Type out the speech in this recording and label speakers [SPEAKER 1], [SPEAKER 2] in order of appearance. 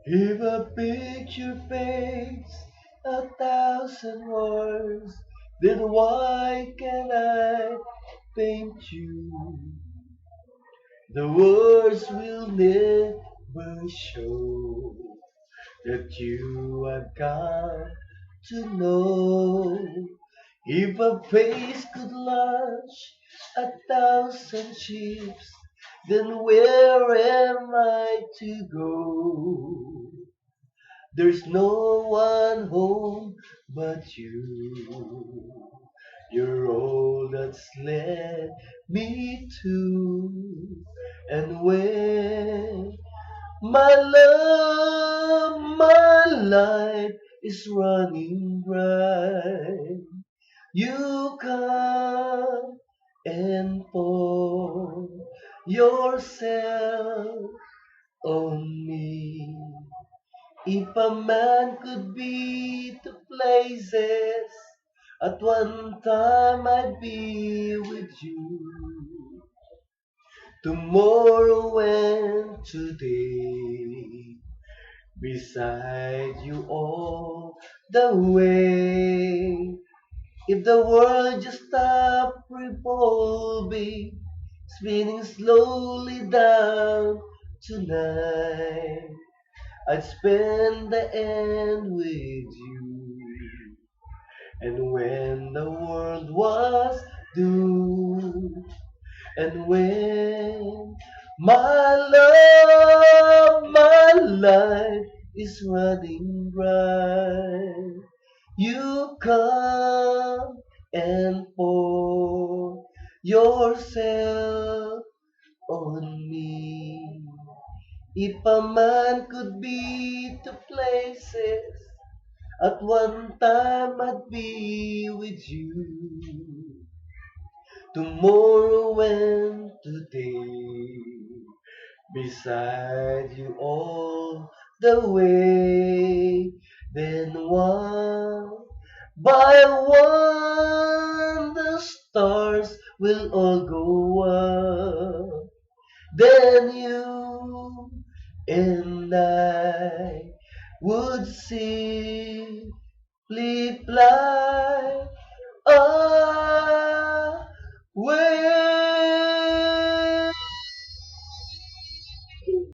[SPEAKER 1] If a picture paints 1,000 words, then why can't I paint you? The words will never show that you have come to know. If a face could launch 1,000 ships, then where am I to go? There's no one home but you. You're all that's led me to. And when my life is running dry, you come and pour yourself on me. If a man could be two places, at one time I'd be with you. Tomorrow and today, beside you all the way. If the world just stopped revolving, spinning slowly down tonight, I'd spend the end with you. And when the world was doomed, and when my life is running dry, you come and pour yourself on me. If a man could be two places, at one time I'd be with you. Tomorrow and today, beside you all the way. Then one by one the stars will all go up. Then you and I would simply fly away.